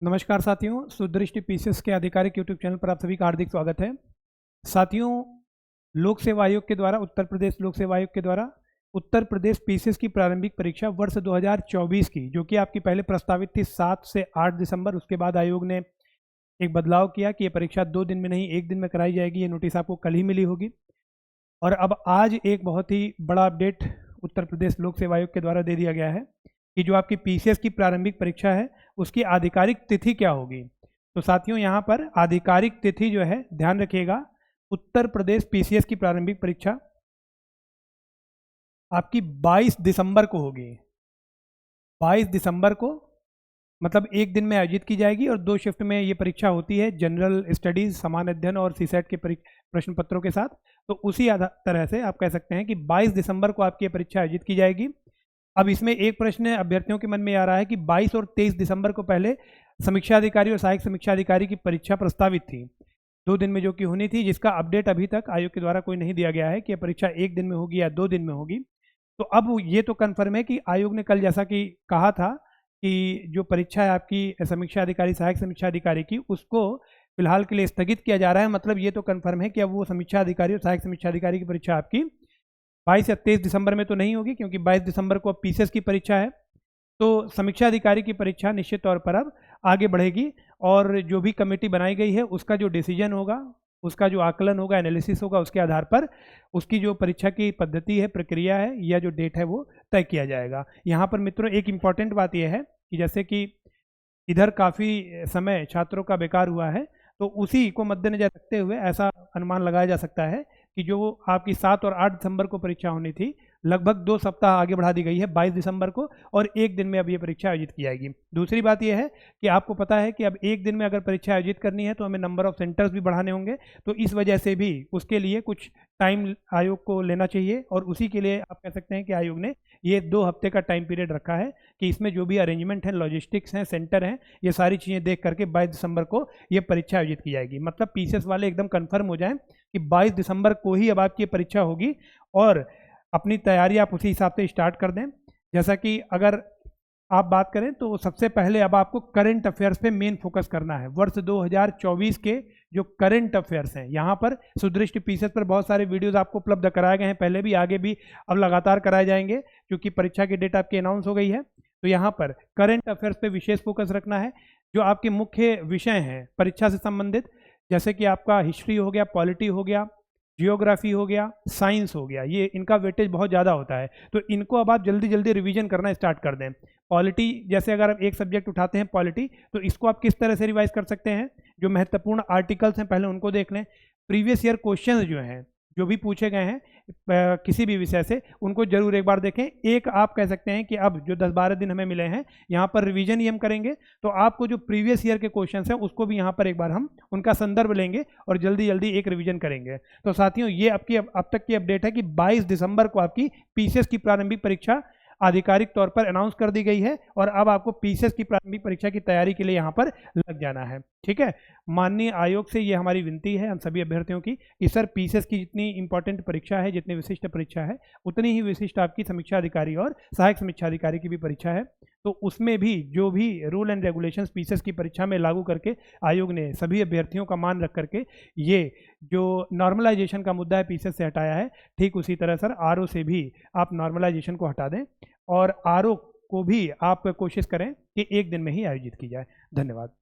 नमस्कार साथियों, सुदृष्टि पीसीएस के आधिकारिक यूट्यूब चैनल पर आप सभी का हार्दिक स्वागत है। साथियों, लोक सेवा आयोग के द्वारा उत्तर प्रदेश लोक सेवा आयोग के द्वारा उत्तर प्रदेश पीसीएस की प्रारंभिक परीक्षा वर्ष 2024 की, जो कि आपकी पहले प्रस्तावित थी 7 से 8 दिसंबर, उसके बाद आयोग ने एक बदलाव किया कि ये परीक्षा 2 दिन में नहीं 1 दिन में कराई जाएगी। ये नोटिस आपको कल ही मिली होगी। और अब आज एक बहुत ही बड़ा अपडेट उत्तर प्रदेश लोक सेवा आयोग के द्वारा दे दिया गया है कि जो आपकी पीसीएस की प्रारंभिक परीक्षा है उसकी आधिकारिक तिथि क्या होगी। तो साथियों, यहाँ पर आधिकारिक तिथि जो है, ध्यान रखिएगा, उत्तर प्रदेश पीसीएस की प्रारंभिक परीक्षा आपकी 22 दिसंबर को होगी। 22 दिसंबर को मतलब एक दिन में आयोजित की जाएगी और 2 शिफ्ट में ये परीक्षा होती है, जनरल स्टडीज, सामान्य अध्ययन और सीसेट के प्रश्न पत्रों के साथ। तो उसी तरह से आप कह सकते हैं कि 22 दिसंबर को आपकी परीक्षा आयोजित की जाएगी। अब इसमें एक प्रश्न अभ्यर्थियों के मन में आ रहा है कि 22 और 23 दिसंबर को पहले समीक्षा अधिकारी और सहायक समीक्षा अधिकारी की परीक्षा प्रस्तावित थी 2 दिन में, जो कि होनी थी, जिसका अपडेट अभी तक आयोग के द्वारा कोई नहीं दिया गया है कि परीक्षा 1 दिन में होगी या 2 दिन में होगी। तो अब ये तो कन्फर्म है कि आयोग ने कल जैसा कि कहा था कि जो परीक्षा है आपकी समीक्षा अधिकारी सहायक समीक्षा अधिकारी की, उसको फिलहाल के लिए स्थगित किया जा रहा है। मतलब ये तो कन्फर्म है कि अब वो समीक्षा अधिकारी और सहायक समीक्षा अधिकारी की परीक्षा आपकी 22 या 23 दिसंबर में तो नहीं होगी, क्योंकि 22 दिसंबर को अब पीसीएस की परीक्षा है। तो समीक्षा अधिकारी की परीक्षा निश्चित तौर पर अब आगे बढ़ेगी और जो भी कमेटी बनाई गई है उसका जो डिसीजन होगा, उसका जो आकलन होगा, एनालिसिस होगा, उसके आधार पर उसकी जो परीक्षा की पद्धति है, प्रक्रिया है या जो डेट है वो तय किया जाएगा। यहाँ पर मित्रों एक इम्पॉर्टेंट बात यह है कि जैसे कि इधर काफ़ी समय छात्रों का बेकार हुआ है, तो उसी को मद्देनजर रखते हुए ऐसा अनुमान लगाया जा सकता है कि जो आपकी 7 और 8 दिसंबर को परीक्षा होनी थी, लगभग 2 सप्ताह आगे बढ़ा दी गई है 22 दिसंबर को, और 1 दिन में अब ये परीक्षा आयोजित की जाएगी। दूसरी बात यह है कि आपको पता है कि अब 1 दिन में अगर परीक्षा आयोजित करनी है तो हमें नंबर ऑफ सेंटर्स भी बढ़ाने होंगे। तो इस वजह से भी उसके लिए कुछ टाइम आयोग को लेना चाहिए, और उसी के लिए आप कह सकते हैं कि आयोग ने ये 2 हफ्ते का टाइम पीरियड रखा है कि इसमें जो भी अरेंजमेंट है, लॉजिस्टिक्स हैं, सेंटर हैं, ये सारी चीज़ें देख करके 22 दिसंबर को ये परीक्षा आयोजित की जाएगी। मतलब पीसीएस वाले एकदम कन्फर्म हो जाएं कि 22 दिसंबर को ही अब आपकी परीक्षा होगी, और अपनी तैयारी आप उसी हिसाब से स्टार्ट कर दें। जैसा कि अगर आप बात करें तो सबसे पहले अब आपको करंट अफेयर्स पे मेन फोकस करना है। वर्ष 2024 के जो करंट अफेयर्स हैं, यहाँ पर सुदृष्टि पीसीएस पर बहुत सारे वीडियोस आपको उपलब्ध कराए गए हैं, पहले भी, आगे भी, अब लगातार कराए जाएंगे क्योंकि परीक्षा की डेट आपकी अनाउंस हो गई है। तो यहाँ पर करंट अफेयर्स पे विशेष फोकस रखना है। जो आपके मुख्य विषय हैं परीक्षा से संबंधित, जैसे कि आपका हिस्ट्री हो गया, पॉलिटी हो गया, जियोग्राफी हो गया, साइंस हो गया, ये इनका वेटेज बहुत ज़्यादा होता है, तो इनको अब आप जल्दी जल्दी रिवीजन करना स्टार्ट कर दें। पॉलिटी, जैसे अगर आप एक सब्जेक्ट उठाते हैं पॉलिटी, तो इसको आप किस तरह से रिवाइज कर सकते हैं, जो महत्वपूर्ण आर्टिकल्स हैं पहले उनको देख लें। प्रीवियस ईयर क्वेश्चंस जो हैं, जो भी पूछे गए हैं किसी भी विषय से, उनको जरूर एक बार देखें। एक आप कह सकते हैं कि अब जो 10-12 दिन हमें मिले हैं, यहाँ पर रिवीजन ही हम करेंगे, तो आपको जो प्रीवियस ईयर के क्वेश्चंस हैं उसको भी यहाँ पर एक बार हम उनका संदर्भ लेंगे और जल्दी जल्दी एक रिवीजन करेंगे। तो साथियों, ये आपकी अब तक की अपडेट है कि 22 दिसंबर को आपकी पीसीएस की प्रारंभिक परीक्षा आधिकारिक तौर पर अनाउंस कर दी गई है, और अब आपको पीसीएस की प्रारंभिक परीक्षा की तैयारी के लिए यहाँ पर लग जाना है। ठीक है, माननीय आयोग से ये हमारी विनती है हम सभी अभ्यर्थियों की कि सर, पीसीएस की जितनी इंपॉर्टेंट परीक्षा है, जितनी विशिष्ट परीक्षा है, उतनी ही विशिष्ट आपकी समीक्षा अधिकारी और सहायक समीक्षा अधिकारी की भी परीक्षा है। तो उसमें भी जो भी रूल एंड रेगुलेशंस पीसीएस की परीक्षा में लागू करके आयोग ने सभी अभ्यर्थियों का मान रख करके ये जो नॉर्मलाइजेशन का मुद्दा है पीसीएस से हटाया है, ठीक उसी तरह सर आरओ से भी आप नॉर्मलाइजेशन को हटा दें, और आरओ को भी आप कोशिश करें कि 1 दिन में ही आयोजित की जाए। धन्यवाद।